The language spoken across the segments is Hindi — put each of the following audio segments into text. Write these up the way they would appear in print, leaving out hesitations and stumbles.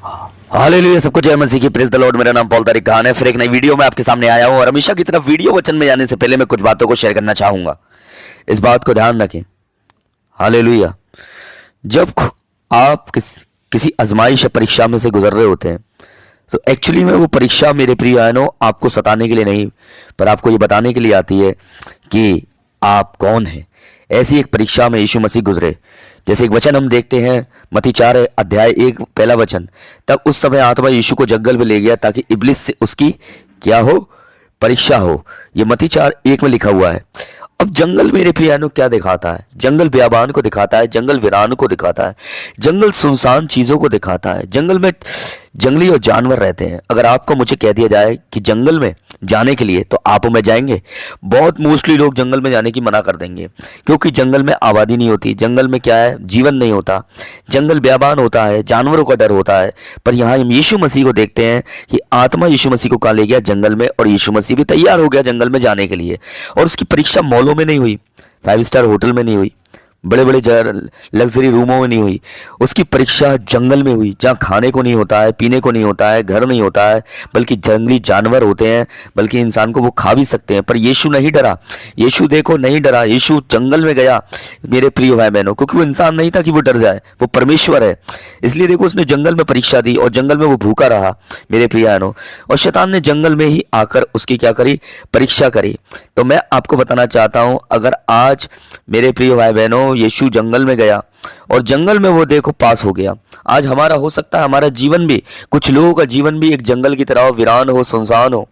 हालेलुया, सबको जय मसीह की, प्रेज द लॉर्ड। मेरा नाम पॉल तारिक खान है। फिर एक नई वीडियो में आपके सामने आया हूं और हमेशा की तरफ वीडियो वचन में जाने से पहले मैं कुछ बातों को शेयर करना चाहूंगा। इस बात को ध्यान रखें। हालेलुया। जब आप किसी आजमाइश या परीक्षा में से गुजर रहे होते हैं तो एक्चुअली में वो परीक्षा, मेरे प्रिय बहनों, आपको सताने के लिए नहीं, पर आपको ये बताने के लिए आती है कि आप कौन हैं। ऐसी एक परीक्षा में यीशु मसीह गुजरे। जैसे एक वचन हम देखते हैं, मत्ती 4 अध्याय 1 पहला वचन। तब उस समय आत्मा यीशु को जंगल में ले गया ताकि इब्लिस से उसकी क्या हो, परीक्षा हो। ये मत्ती 4:1 में लिखा हुआ है। अब जंगल, मेरे प्रियानो, क्या दिखाता है? जंगल बियाबान को दिखाता है, जंगल वीरान को दिखाता है, जंगल सुनसान चीजों को दिखाता है। जंगल में जंगली और जानवर रहते हैं। अगर आपको मुझे कह दिया जाए कि जंगल में जाने के लिए, तो आप में जाएंगे? बहुत मोस्टली लोग जंगल में जाने की मना कर देंगे, क्योंकि जंगल में आबादी नहीं होती, जंगल में क्या है, जीवन नहीं होता, जंगल बियाबान होता है, जानवरों का डर होता है। पर यहाँ हम यीशु मसीह को देखते हैं कि आत्मा यीशु मसीह को कहाँ ले गया, जंगल में, और यीशु मसीह भी तैयार हो गया जंगल में जाने के लिए। और उसकी परीक्षा मॉलों में नहीं हुई, 5 स्टार होटल में नहीं हुई, बड़े बड़े लग्जरी रूमों में नहीं हुई। उसकी परीक्षा जंगल में हुई, जहाँ खाने को नहीं होता है, पीने को नहीं होता है, घर नहीं होता है, बल्कि जंगली जानवर होते हैं, बल्कि इंसान को वो खा भी सकते हैं। पर यीशु नहीं डरा। यीशु देखो नहीं डरा। यीशु जंगल में गया, मेरे प्रिय भाई बहनों, क्योंकि वो इंसान नहीं था कि वो डर जाए, वो परमेश्वर है। इसलिए देखो, उसने जंगल में परीक्षा दी और जंगल में वो भूखा रहा, मेरे प्रिय बहनों। और शैतान ने जंगल में ही आकर उसकी क्या करी, परीक्षा करी। तो मैं आपको बताना चाहता हूं, अगर आज मेरे प्रिय भाई बहनों यीशु जंगल में गया और जंगल में वो देखो पास हो गया, आज हमारा हो सकता है, हमारा जीवन भी, कुछ लोगों का जीवन भी एक जंगल की तरह हो, वीरान हो, सुनसान हो,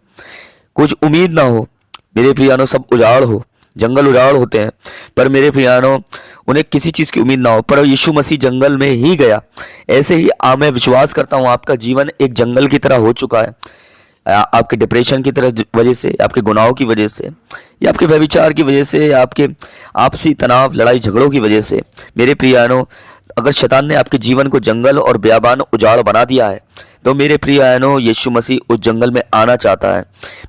कुछ उम्मीद ना हो, मेरे प्रियानो, सब उजाड़ हो। जंगल उजाड़ होते हैं, पर मेरे प्रियानो, उन्हें किसी चीज की उम्मीद ना हो, पर यीशु मसीह जंगल में ही गया। ऐसे ही मैं विश्वास करता हूं आपका जीवन एक जंगल की तरह हो चुका है। आपके डिप्रेशन की तरह वजह से, आपके गुनाहों की वजह से, या आपके व्यभिचार की वजह से, या आपके आपसी तनाव, लड़ाई झगड़ों की वजह से, मेरे प्रियानो, अगर शैतान ने आपके जीवन को जंगल और बियाबान उजाड़ बना दिया है, तो मेरे प्रियानो, यीशु मसीह उस जंगल में आना चाहता है।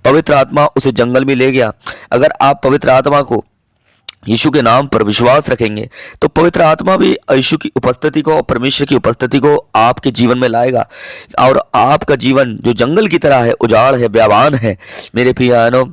पवित्र आत्मा उसे जंगल में ले गया। अगर आप पवित्र आत्मा को, यीशु के नाम पर विश्वास रखेंगे, तो पवित्र आत्मा भी यीशु की उपस्थिति को, परमेश्वर की उपस्थिति को आपके जीवन में लाएगा, और आपका जीवन जो जंगल की तरह है, उजाड़ है, बयाबान है, मेरे प्रियानो,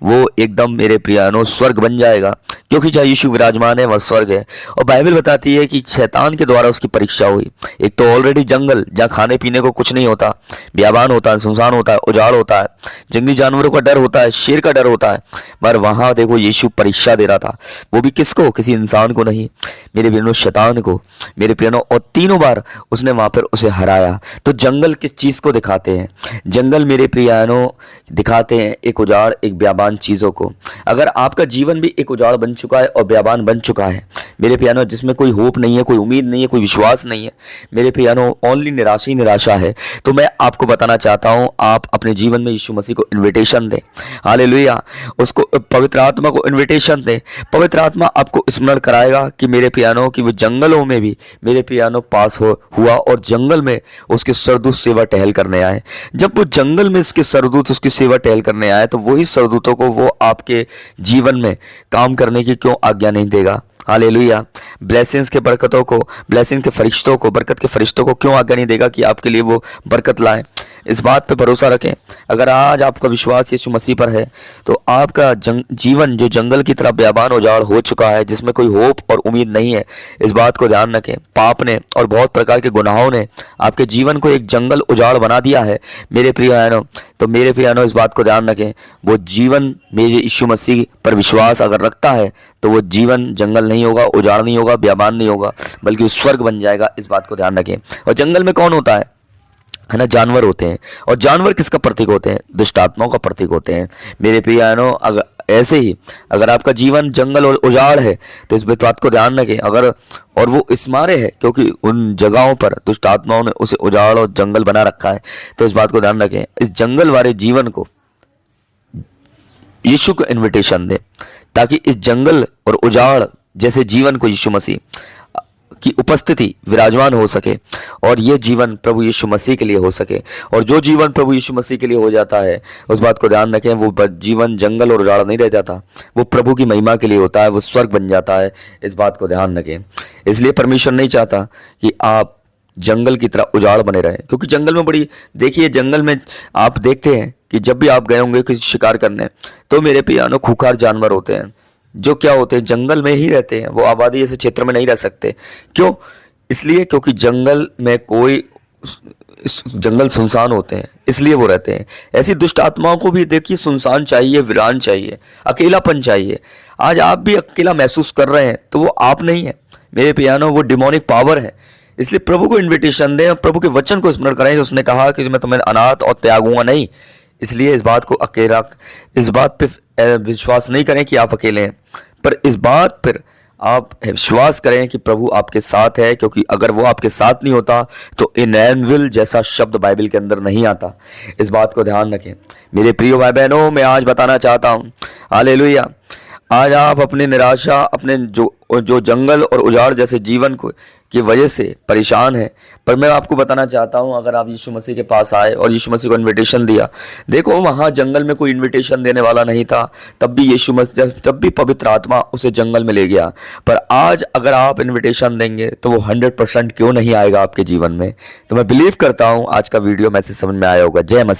वो एकदम, मेरे प्रियानो, स्वर्ग बन जाएगा। क्योंकि जहाँ यीशु विराजमान है वह स्वर्ग है। और बाइबल बताती है कि शैतान के द्वारा उसकी परीक्षा हुई। एक तो ऑलरेडी जंगल, जहाँ खाने पीने को कुछ नहीं होता, बयाबान होता है, सुनसान होता है, उजाड़ होता है, जंगली जानवरों का डर होता है, शेर का डर होता है। पर वहां देखो यीशु परीक्षा दे रहा था। वो भी किसको? किसी इंसान को नहीं, मेरे बहनों, शैतान को, मेरे प्रियनों। और 3 बार उसने वहां पर उसे हराया। तो जंगल किस चीज को दिखाते हैं? जंगल, मेरे प्रियनों, दिखाते हैं एक उजाड़, एक बयाबान चीजों को। अगर आपका जीवन भी एक उजाड़ बन चुका है और बयाबान बन चुका है, मेरे प्रियनों, जिसमें कोई होप नहीं है, कोई उम्मीद नहीं है, कोई विश्वास नहीं है, मेरे प्रियनों, ओनली निराशा ही निराशा है, तो मैं आपको बताना चाहता हूं, आप अपने जीवन में यीशु मसीह को इन्विटेशन दें। हालेलुया। उसको, पवित्र आत्मा को इन्विटेशन दें। पवित्र आत्मा आपको स्मरण कराएगा कि मेरे प्रियनों, कि वो जंगलों में भी, मेरे प्रियनों, पास हुआ और जंगल में उसके सरदूत सेवा टहल करने आए। जब वो जंगल में उसके सरदूत उसकी सेवा टहल करने आए, तो वही सरदूतों को वो आपके जीवन में काम करने की क्यों आज्ञा नहीं देगा? हालेलुया। ब्लेसिंग्स के बरकतों को, ब्लेसिंग के फरिश्तों को, बरकत के फरिश्तों को क्यों आज्ञा नहीं देगा कि आपके लिए वो बरकत लाए? इस बात पे भरोसा रखें। अगर आज आपका विश्वास यीशु मसीह पर है, तो आपका जीवन जो जंगल की तरह बयाबान उजाड़ हो चुका है, जिसमें कोई होप और उम्मीद नहीं है, इस बात को ध्यान रखें। पाप ने और बहुत प्रकार के गुनाहों ने आपके जीवन को एक जंगल उजाड़ बना दिया है, मेरे प्रिय बहनों। तो मेरे प्रिय बहनों, इस बात को ध्यान रखें, वो जीवन मेरे यीशु मसीह पर विश्वास अगर रखता है, तो वो जीवन जंगल नहीं होगा, उजाड़ नहीं होगा, बयाबान नहीं होगा, बल्कि स्वर्ग बन जाएगा। इस बात को ध्यान रखें। और जंगल में कौन होता है ना? जानवर होते हैं। और जानवर किसका प्रतीक होते हैं? दुष्ट आत्माओं का प्रतीक होते हैं, मेरे प्रिय बहनों। अगर ऐसे ही अगर आपका जीवन जंगल और उजाड़ है, तो इस बात को ध्यान रखें। अगर, और वो इस मारे है क्योंकि उन जगहों पर दुष्ट आत्माओं ने उसे उजाड़ और जंगल बना रखा है, तो इस बात को ध्यान रखें। इस जंगल वाले जीवन को यीशु को इन्विटेशन दे, ताकि इस जंगल और उजाड़ जैसे जीवन को यीशु मसीह की उपस्थिति विराजमान हो सके, और ये जीवन प्रभु यीशु मसीह के लिए हो सके। और जो जीवन प्रभु यीशु मसीह के लिए हो जाता है, उस बात को ध्यान रखें, वो जीवन जंगल और उजाड़ नहीं रह जाता, वो प्रभु की महिमा के लिए होता है, वो स्वर्ग बन जाता है। इस बात को ध्यान रखें। इसलिए परमेश्वर नहीं चाहता कि आप जंगल की तरह उजाड़ बने रहे, क्योंकि जंगल में बड़ी, देखिए जंगल में आप देखते हैं कि जब भी आप गए होंगे किसी शिकार करने, तो मेरे पियानो खूंखार जानवर होते हैं जो क्या होते हैं, जंगल में ही रहते हैं, वो आबादी ऐसे क्षेत्र में नहीं रह सकते। क्यों? इसलिए क्योंकि जंगल में कोई, जंगल सुनसान होते हैं इसलिए वो रहते हैं। ऐसी दुष्ट आत्माओं को भी देखिए सुनसान चाहिए, वीरान चाहिए, अकेलापन चाहिए। आज आप भी अकेला महसूस कर रहे हैं तो वो आप नहीं है मेरे पियानो, वो डिमोनिक पावर है। इसलिए प्रभु को इनविटेशन दें और प्रभु के वचन को स्मरण करें। उसने कहा कि मैं तुम्हें अनाथ और त्यागूंगा नहीं। इसलिए इस बात को अकेला, इस बात पे विश्वास नहीं करें कि आप अकेले हैं, पर इस बात पर आप विश्वास करें कि प्रभु आपके साथ है, क्योंकि अगर वो आपके साथ नहीं होता तो इनैनविल जैसा शब्द बाइबल के अंदर नहीं आता। इस बात को ध्यान रखें मेरे प्रिय भाई बहनों। मैं आज बताना चाहता हूँ, हालेलुया, आज आप अपनी निराशा, अपने जो जंगल और उजाड़ जैसे जीवन को की वजह से परेशान है, पर मैं आपको बताना चाहता हूं, अगर आप यीशु मसीह के पास आए और यीशु मसीह को इनविटेशन दिया, देखो वहां जंगल में कोई इनविटेशन देने वाला नहीं था, तब भी यीशु मसीह, तब भी पवित्र आत्मा उसे जंगल में ले गया। पर आज अगर आप इनविटेशन देंगे तो वो 100% क्यों नहीं आएगा आपके जीवन में। तो मैं बिलीव करता हूं आज का वीडियो मैसेज समझ में आया होगा। जय मसीह।